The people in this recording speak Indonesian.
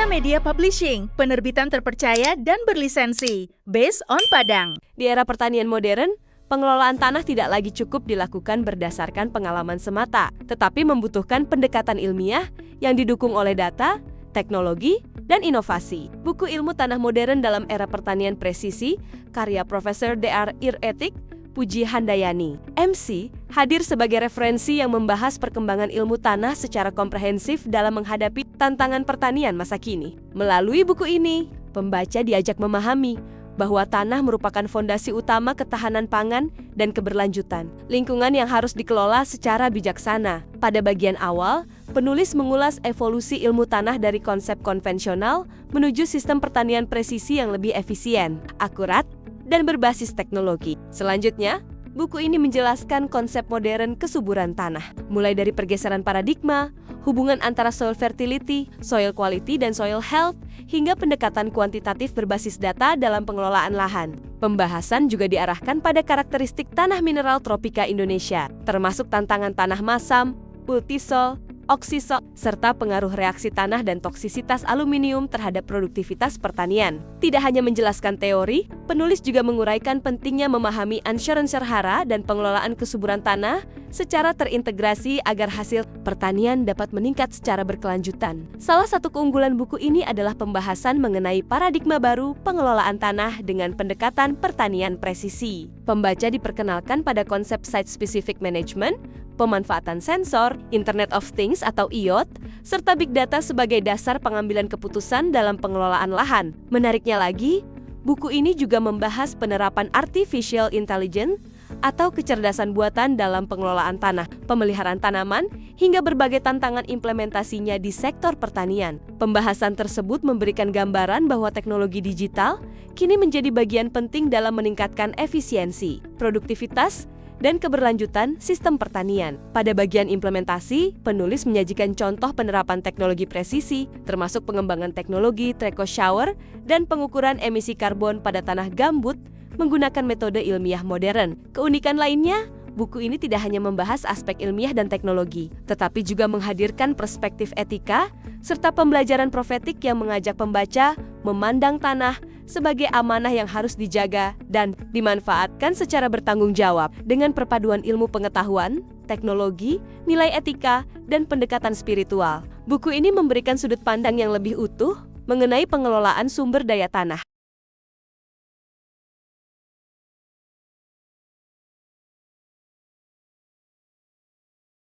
Tirta Media Publishing, penerbitan terpercaya dan berlisensi, based on Padang. Di era pertanian modern, pengelolaan tanah tidak lagi cukup dilakukan berdasarkan pengalaman semata, tetapi membutuhkan pendekatan ilmiah yang didukung oleh data, teknologi, dan inovasi. Buku Ilmu Tanah Modern dalam Era Pertanian Presisi, karya Profesor Dr. Ir'etik Puji Handayani, MC, hadir sebagai referensi yang membahas perkembangan ilmu tanah secara komprehensif dalam menghadapi tantangan pertanian masa kini. Melalui buku ini, pembaca diajak memahami bahwa tanah merupakan fondasi utama ketahanan pangan dan keberlanjutan, lingkungan yang harus dikelola secara bijaksana. Pada bagian awal, penulis mengulas evolusi ilmu tanah dari konsep konvensional menuju sistem pertanian presisi yang lebih efisien, akurat, dan berbasis teknologi. Selanjutnya, buku ini menjelaskan konsep modern kesuburan tanah, mulai dari pergeseran paradigma, hubungan antara soil fertility, soil quality, dan soil health, hingga pendekatan kuantitatif berbasis data dalam pengelolaan lahan. Pembahasan juga diarahkan pada karakteristik tanah mineral tropika Indonesia, termasuk tantangan tanah masam, multisol, oksisol, serta pengaruh reaksi tanah dan toksisitas aluminium terhadap produktivitas pertanian. Tidak hanya menjelaskan teori, penulis juga menguraikan pentingnya memahami unsur-unsur hara dan pengelolaan kesuburan tanah secara terintegrasi agar hasil pertanian dapat meningkat secara berkelanjutan. Salah satu keunggulan buku ini adalah pembahasan mengenai paradigma baru pengelolaan tanah dengan pendekatan pertanian presisi. Pembaca diperkenalkan pada konsep site-specific management, pemanfaatan sensor, Internet of Things atau IoT, serta Big Data sebagai dasar pengambilan keputusan dalam pengelolaan lahan. Menariknya lagi, buku ini juga membahas penerapan Artificial Intelligence atau kecerdasan buatan dalam pengelolaan tanah, pemeliharaan tanaman, hingga berbagai tantangan implementasinya di sektor pertanian. Pembahasan tersebut memberikan gambaran bahwa teknologi digital kini menjadi bagian penting dalam meningkatkan efisiensi, produktivitas, dan keberlanjutan sistem pertanian. Pada bagian implementasi, penulis menyajikan contoh penerapan teknologi presisi, termasuk pengembangan teknologi Treco Shower dan pengukuran emisi karbon pada tanah gambut menggunakan metode ilmiah modern. Keunikan lainnya, buku ini tidak hanya membahas aspek ilmiah dan teknologi, tetapi juga menghadirkan perspektif etika serta pembelajaran profetik yang mengajak pembaca memandang tanah sebagai amanah yang harus dijaga dan dimanfaatkan secara bertanggung jawab. Dengan perpaduan ilmu pengetahuan, teknologi, nilai etika, dan pendekatan spiritual, buku ini memberikan sudut pandang yang lebih utuh mengenai pengelolaan sumber daya tanah.